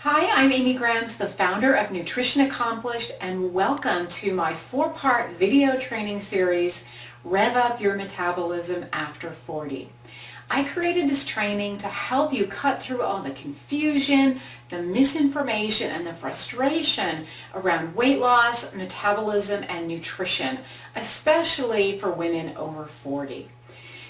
Hi, I'm Amy Grams, the founder of Nutrition Accomplished, and welcome to my 4-part video training series, Rev Up Your Metabolism After 40. I created this training to help you cut through all the confusion, the misinformation, and the frustration around weight loss, metabolism, and nutrition, especially for women over 40.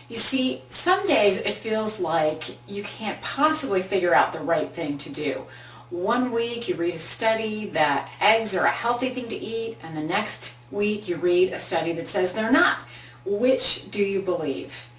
You see, some days it feels like you can't possibly figure out the right thing to do. One week you read a study that eggs are a healthy thing to eat, and the next week you read a study that says they're not. Which do you believe?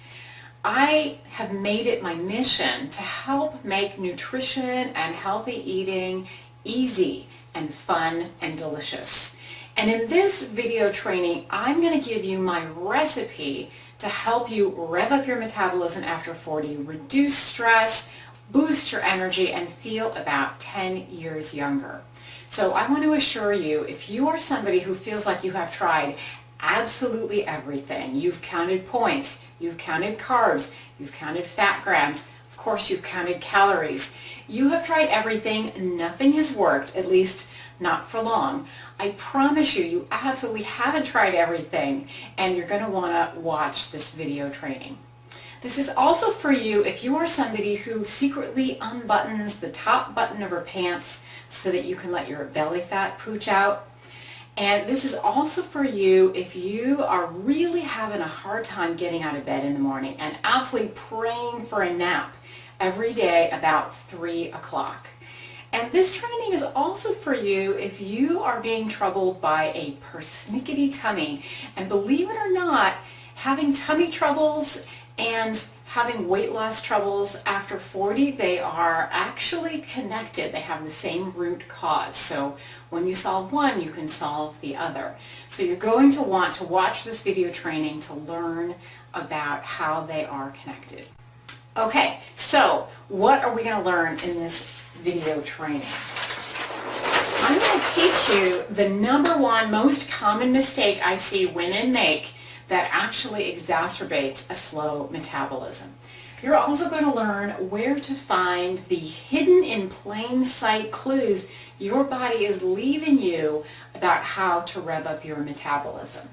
I have made it my mission to help make nutrition and healthy eating easy and fun and delicious. And in this video training, I'm going to give you my recipe to help you rev up your metabolism after 40, reduce stress, boost your energy, and feel about 10 years younger. So I want to assure you, if you are somebody who feels like you have tried absolutely everything, you've counted points, you've counted carbs, you've counted fat grams, of course you've counted calories, you have tried everything, nothing has worked, at least not for long. I promise you, you absolutely haven't tried everything, and you're going to want to watch this video training. This is also for you if you are somebody who secretly unbuttons the top button of her pants so that you can let your belly fat pooch out. And this is also for you if you are really having a hard time getting out of bed in the morning and absolutely praying for a nap every day about 3 o'clock. And this training is also for you if you are being troubled by a persnickety tummy. And believe it or not, having tummy troubles and having weight loss troubles after 40, they are actually connected. They have the same root cause. So when you solve one, you can solve the other. So you're going to want to watch this video training to learn about how they are connected. Okay, so what are we going to learn in this video training? I'm going to teach you the number one most common mistake I see women make that actually exacerbates a slow metabolism. You're also going to learn where to find the hidden in plain sight clues your body is leaving you about how to rev up your metabolism.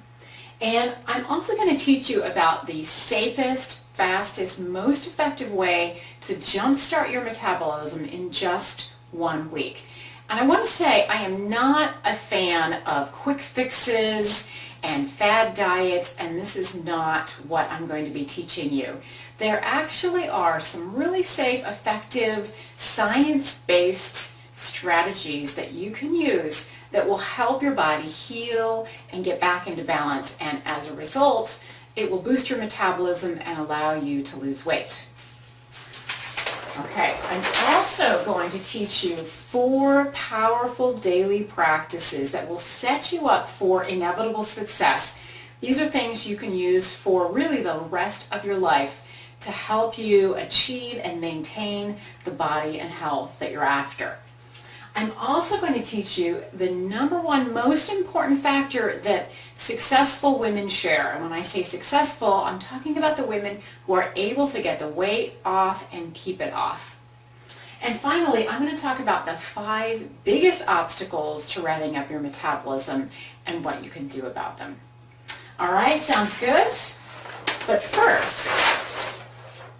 And I'm also going to teach you about the safest, fastest, most effective way to jumpstart your metabolism in just 1 week. And I want to say I am not a fan of quick fixes and fad diets, and this is not what I'm going to be teaching you. There actually are some really safe, effective, science-based strategies that you can use that will help your body heal and get back into balance, and as a result, it will boost your metabolism and allow you to lose weight. Okay, I'm also going to teach you 4 powerful daily practices that will set you up for inevitable success. These are things you can use for really the rest of your life to help you achieve and maintain the body and health that you're after. I'm also going to teach you the number one most important factor that successful women share. And when I say successful, I'm talking about the women who are able to get the weight off and keep it off. And finally, I'm going to talk about the 5 biggest obstacles to revving up your metabolism and what you can do about them. All right, sounds good? But first,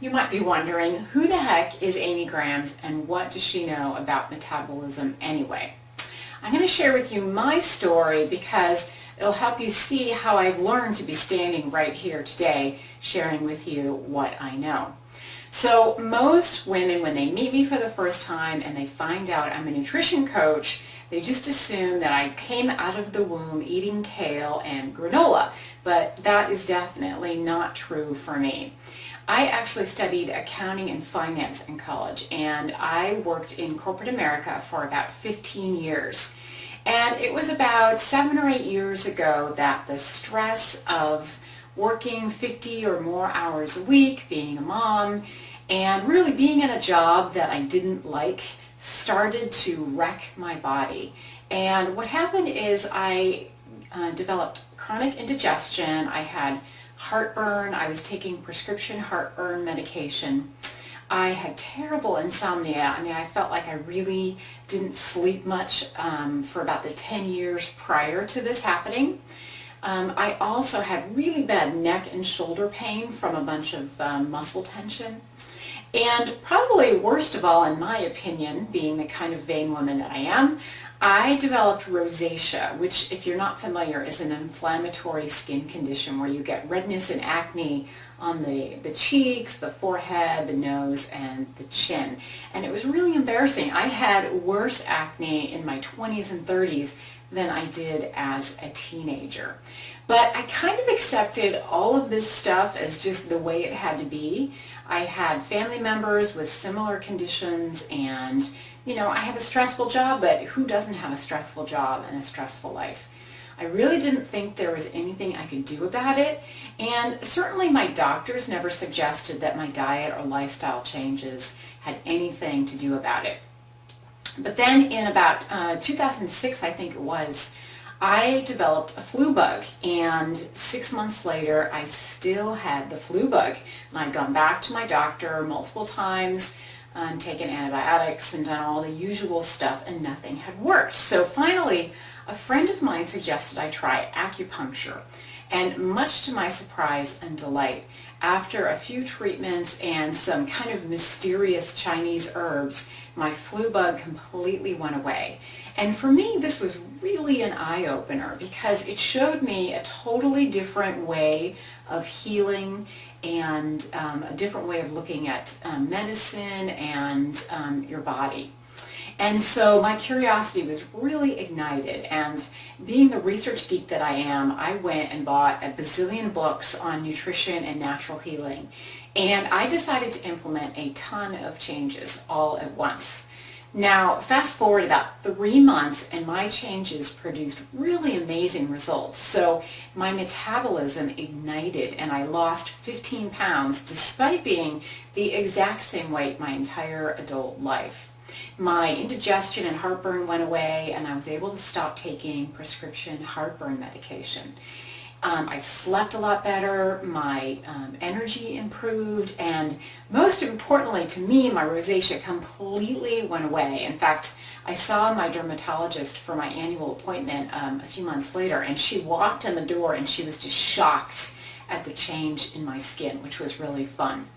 you might be wondering, who the heck is Amy Grams and what does she know about metabolism anyway? I'm going to share with you my story because it'll help you see how I've learned to be standing right here today sharing with you what I know. So most women, when they meet me for the first time and they find out I'm a nutrition coach, they just assume that I came out of the womb eating kale and granola, but that is definitely not true for me. I actually studied accounting and finance in college, and I worked in corporate America for about 15 years. And it was about 7 or 8 years ago that the stress of working 50 or more hours a week, being a mom, and really being in a job that I didn't like started to wreck my body. And what happened is I developed chronic indigestion. I had heartburn. I was taking prescription heartburn medication. I had terrible insomnia. I mean, I felt like I really didn't sleep much for about the 10 years prior to this happening. I also had really bad neck and shoulder pain from a bunch of muscle tension. And probably worst of all, in my opinion, being the kind of vain woman that I am, I developed rosacea, which, if you're not familiar, is an inflammatory skin condition where you get redness and acne on the cheeks, the forehead, the nose, and the chin. And it was really embarrassing. I had worse acne in my 20s and 30s than I did as a teenager. But I kind of accepted all of this stuff as just the way it had to be. I had family members with similar conditions, and I had a stressful job, but who doesn't have a stressful job and a stressful life? I really didn't think there was anything I could do about it, and certainly my doctors never suggested that my diet or lifestyle changes had anything to do about it. But then in about 2006, I think it was, I developed a flu bug, and 6 months later I still had the flu bug. And I'd gone back to my doctor multiple times, taken antibiotics and done all the usual stuff, and nothing had worked. So finally, a friend of mine suggested I try acupuncture. And much to my surprise and delight, after a few treatments and some kind of mysterious Chinese herbs, my flu bug completely went away. And for me, this was really an eye-opener because it showed me a totally different way of healing and a different way of looking at medicine and your body. And so my curiosity was really ignited, and being the research geek that I am, I went and bought a bazillion books on nutrition and natural healing, and I decided to implement a ton of changes all at once. Now, fast forward about 3 months, and my changes produced really amazing results. So my metabolism ignited, and I lost 15 pounds despite being the exact same weight my entire adult life. My indigestion and heartburn went away, and I was able to stop taking prescription heartburn medication. I slept a lot better, my energy improved, and most importantly to me, my rosacea completely went away. In fact, I saw my dermatologist for my annual appointment a few months later, and she walked in the door and she was just shocked at the change in my skin, which was really fun.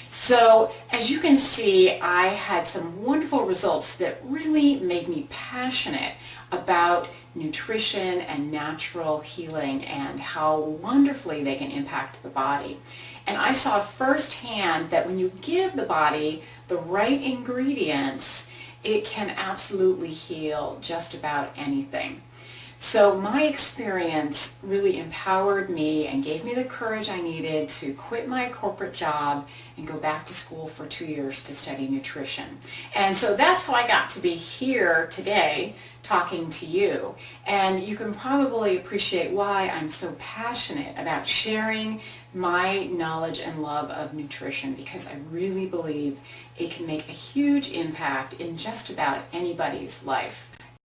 So as you can see, I had some wonderful results that really made me passionate about nutrition and natural healing and how wonderfully they can impact the body. And I saw firsthand that when you give the body the right ingredients, it can absolutely heal just about anything. So my experience really empowered me and gave me the courage I needed to quit my corporate job and go back to school for 2 years to study nutrition. And so that's how I got to be here today talking to you. And you can probably appreciate why I'm so passionate about sharing my knowledge and love of nutrition, because I really believe it can make a huge impact in just about anybody's life.